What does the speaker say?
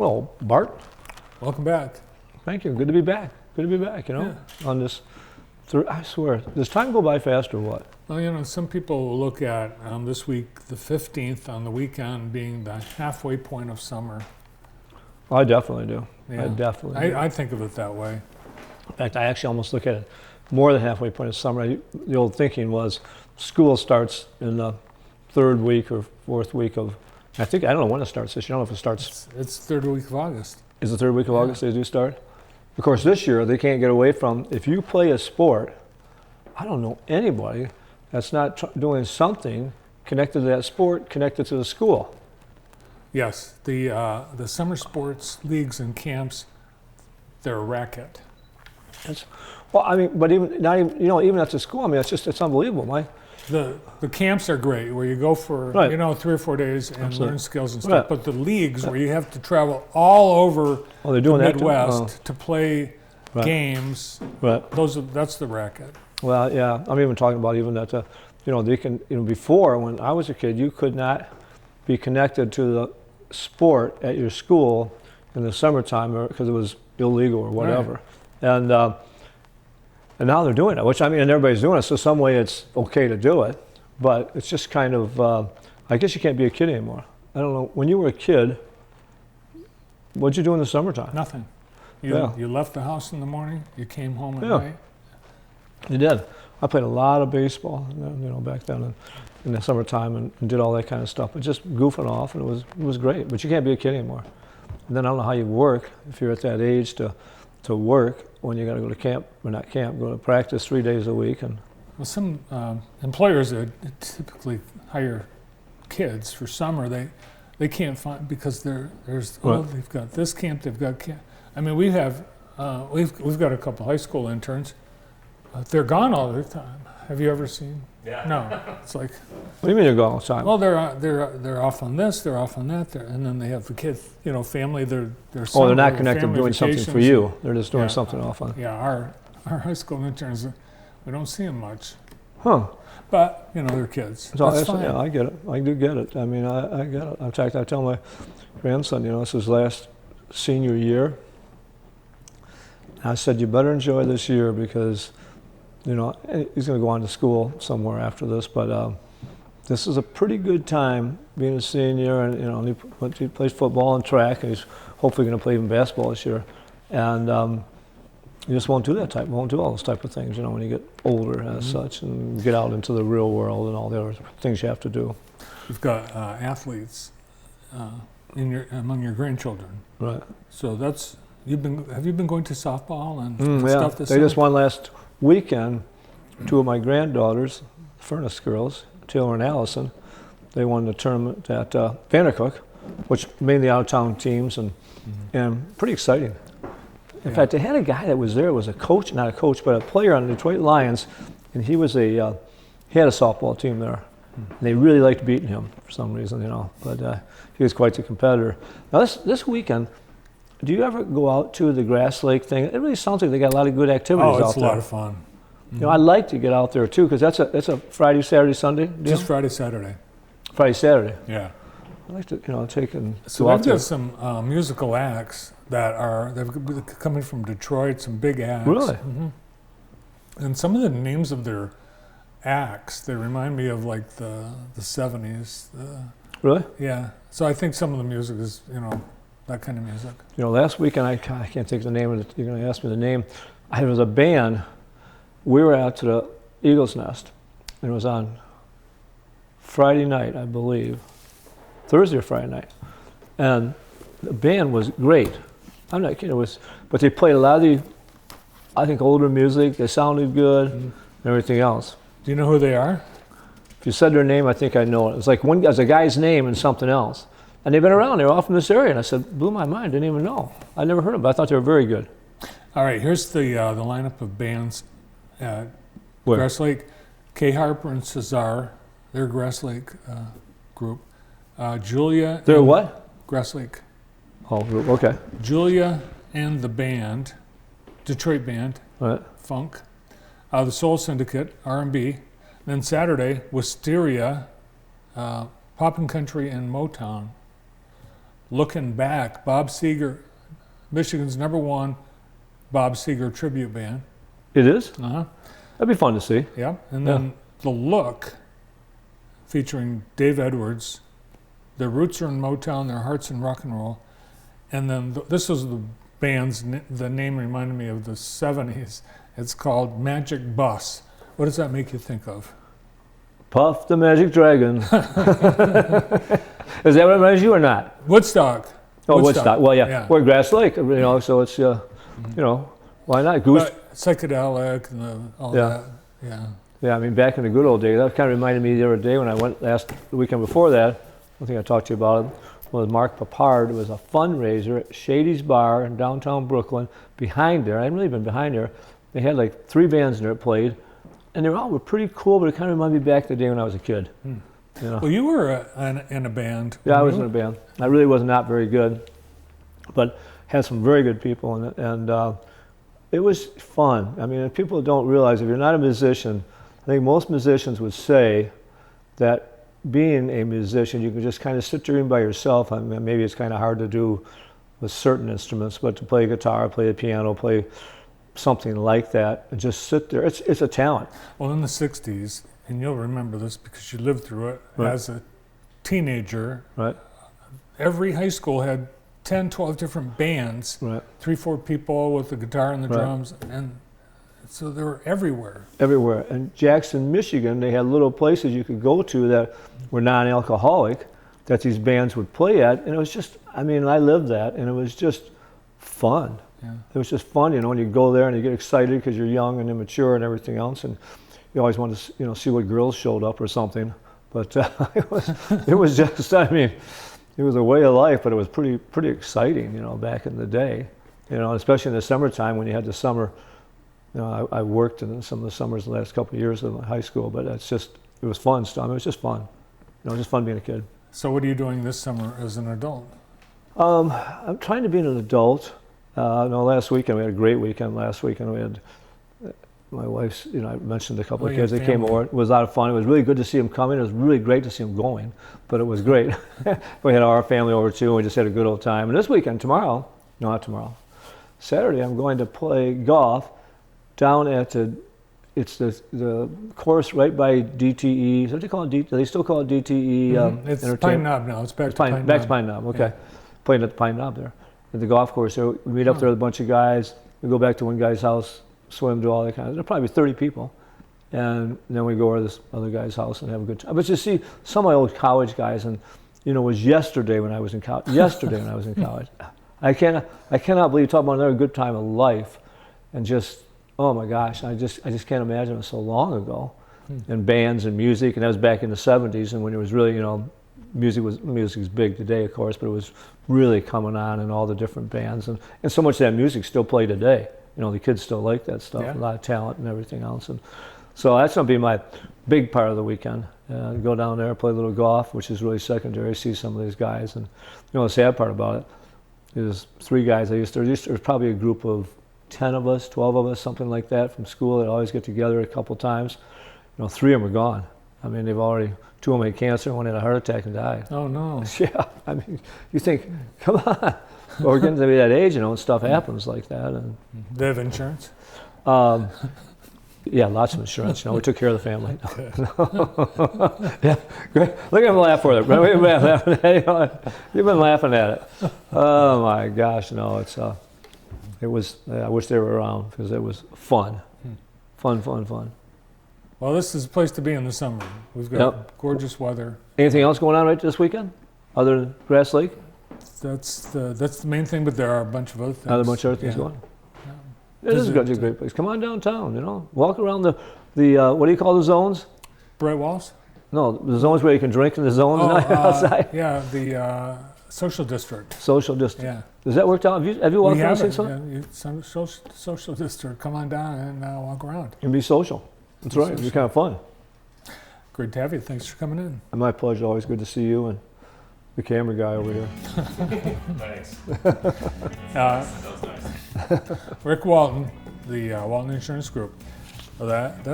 Well, Bart, Welcome back. thank you. Good to be back. Good to be back, on this. I swear, does time go by fast or what? Well, some people look at this week, the 15th on the weekend, being the halfway point of summer. I definitely do. Yeah. I definitely do. I think of it that way. In fact, I actually almost look at it more than halfway point of summer. The old thinking was school starts in the third week or fourth week of, I don't know when it starts this year. I don't know if it starts. It's third week of August. Is the third week of August they do start? Of course, this year they can't get away from, if you play a sport, I don't know anybody that's not doing something connected to that sport, connected to the school. Yes, the summer sports leagues and camps, they're a racket. But even at the school, it's unbelievable. The camps are great, where you go for 3 or 4 days and learn skills and stuff. Right. But the leagues, where you have to travel all over they're doing the that too? Midwest to play games, Right. That's the racket. Well, yeah, I'm even talking about even that, they can, before when I was a kid, you could not be connected to the sport at your school in the summertime because it was illegal or whatever. Right. And now they're doing it, and everybody's doing it, so some way it's okay to do it, but it's just kind of, I guess you can't be a kid anymore. I don't know, when you were a kid, what'd you do in the summertime? Nothing. You left the house in the morning, you came home at night. You did. I played a lot of baseball, back then in the summertime and did all that kind of stuff, but just goofing off, and it was great, but you can't be a kid anymore. And then I don't know how you work, if you're at that age to work, when you got to go to camp, or not camp, go to practice 3 days a week. And well, some employers that typically hire kids for summer, they can't find, because they've got this camp, they've got camp. We've got a couple high school interns. They're gone all the time. Have you ever seen? Yeah. No. It's like. What do you mean they're gone all the time? Well, they're off on this, they're off on that, and then they have the kids, family. They're they're not connected doing something for you. They're just doing something off on. Yeah, our high school interns, we don't see them much. Huh. But they're kids. So That's fine. Yeah, I get it. I do get it. I get it. In fact, I tell my grandson, it's his last senior year. I said, you better enjoy this year because, he's going to go on to school somewhere after this, but this is a pretty good time being a senior, and he plays football and track, and he's hopefully going to play even basketball this year, and you just won't do all those type of things, when you get older as such, and get out into the real world and all the other things you have to do. You've got athletes among your grandchildren, right? So have you been going to softball and stuff this They summer? just won last weekend. Two of my granddaughters, Furnace girls, Taylor and Allison, they won the tournament at Vandercook, which mainly out-of-town teams, and pretty exciting. In fact, they had a guy that was there, was a coach, not a coach, but a player on the Detroit Lions, and he had a softball team there. And they really liked beating him for some reason, but he was quite the competitor. Now this weekend, do you ever go out to the Grass Lake thing? It really sounds like they got a lot of good activities out there. Oh, it's a lot of fun. I'd like to get out there too, because that's a Friday, Saturday, Sunday deal? Just Friday, Saturday. Friday, Saturday. Yeah. I'd like to, take and So go out we've there. got some musical acts they're coming from Detroit, some big acts. Really? Mm-hmm. And some of the names of their acts, they remind me of like the 70s. Really? Yeah. So I think some of the music is, that kind of music. Last weekend, I can't think of the name of it. You're going to ask me the name. It was a band. We were out to the Eagle's Nest, and it was on Friday night, I believe, Thursday or Friday night, and the band was great. I'm not kidding. But they played a lot of the, I think, older music. They sounded good, and everything else. Do you know who they are? If you said their name, I think I know it. It was like there's a guy's name and something else, and they've been around. They were all from this area, and I said, blew my mind. Didn't even know. I never heard of them, but I thought they were very good. All right, here's the lineup of bands at Where? Grass Lake. Kay Harper and Cesar, they're Grass Lake group. Julia. They're what? Grass Lake. Oh, okay. Julia and the band, Detroit band, All right. funk. The Soul Syndicate, R&B. Then Saturday, Wisteria, pop and country and Motown. looking back, Bob Seger, Michigan's #1 Bob Seger tribute band. It is? Uh-huh. That'd be fun to see. Yeah. And then The Look, featuring Dave Edwards. Their roots are in Motown, their hearts in rock and roll. And then this was the band's, the name reminded me of the 70s. It's called Magic Bus. What does that make you think of? Puff the Magic Dragon. Is that what it reminds you or not? Woodstock. Oh, Woodstock. Well, yeah. We're Grass Lake, you know, so it's, you know, why not? Goose. But psychedelic and all that. Yeah. Yeah, I mean, back in the good old days, that kind of reminded me the other day when I went the weekend before that, I think I talked to you about it, was Mark Papard. It was a fundraiser at Shady's Bar in downtown Brooklyn. Behind there, I hadn't really been behind there, they had like 3 bands in there that played, and they were pretty cool, but it kind of reminded me back to the day when I was a kid. You know? Well, you were in a band. Yeah, I was in a band. I really was not very good, but had some very good people in it, and it was fun. I mean, people don't realize, if you're not a musician, I think most musicians would say that being a musician, you can just kind of sit there by yourself. I mean, maybe it's kind of hard to do with certain instruments, but to play guitar, play the piano, play something like that, and just sit there, it's a talent. Well, in the 60s, and you'll remember this because you lived through it, Right. as a teenager, Right. every high school had 10, 12 different bands, Right. 3, 4 people with the guitar and the Right. drums, and so they were everywhere. Everywhere. In Jackson, Michigan, they had little places you could go to that were non-alcoholic that these bands would play at, and it was just, I mean, I lived that, and it was just fun. Yeah. It was just fun, you know, when you go there and you get excited because you're young and immature and everything else, and you always want to, you know, see what girls showed up or something. But it was just, I mean, it was a way of life, but it was pretty exciting, you know, back in the day, you know, especially in the summertime when you had the summer. You know, I worked in some of the summers the last couple of years of high school, but it was fun stuff. I mean, it was just fun. You know, it was just fun being a kid. So what are you doing this summer as an adult? I'm trying to be an adult. No, last weekend, we had a great weekend. Last weekend, we had my wife's, you know, I mentioned a couple of kids. They came over. It was a lot of fun. It was really good to see them coming. It was really great to see them going, but it was great. We had our family over too, and we just had a good old time. And this weekend, not tomorrow, Saturday, I'm going to play golf down at it's the course right by DTE. Is that what they call it? Do they still call it DTE? It's Pine Knob now. It's back to Pine Knob. Back to Pine Knob, okay. Yeah. Playing at the Pine Knob there, at the golf course. So we meet up there with a bunch of guys. We go back to one guy's house, swim, do all that kind of. There'll probably be 30 people, and then we go over to this other guy's house and have a good time. But you see some of my old college guys, and you know, it was yesterday when I was in college. I cannot believe, talk about another good time of life, and just. Oh my gosh, I just can't imagine it was so long ago. And bands and music, and that was back in the 70s, and when it was really, you know, music is big today, of course, but it was really coming on in all the different bands, and so much of that music still played today. You know, the kids still like that stuff, a lot of talent and everything else. And so that's going to be my big part of the weekend. Go down there, play a little golf, which is really secondary, see some of these guys. And you know, the sad part about it is 3 guys there was probably a group of 10 of us, 12 of us, something like that from school that always get together a couple times. You know, 3 of them are gone. I mean, 2 of them had cancer, 1 had a heart attack and died. Oh no. Yeah, I mean, you think, come on. But we're getting to be that age, you know, and stuff happens like that. And they have insurance? Yeah, lots of insurance. You know, we took care of the family. Yeah, great. Look at him laugh for it. You've been laughing at it. Oh my gosh, no, it was, I wish they were around because it was fun. Fun. Well, this is a place to be in the summer. We've got gorgeous weather. Anything else going on right this weekend other than Grass Lake? That's the main thing, but there are a bunch of other things. A bunch of other things going on. Yeah. This is a great place. Come on downtown, you know. Walk around the what do you call the zones? Bright walls? No, the zones where you can drink in the zones outside. Yeah, the social district. Social district. Yeah. Does that work out? Have you walked around and seen something? Social district. Come on down and walk around. And be social. That's right. It'd be kind of fun. Great to have you. Thanks for coming in. My pleasure. Always good to see you and the camera guy over here. Thanks. That was nice. Ric Walton, the Walton Insurance Group. Well, that's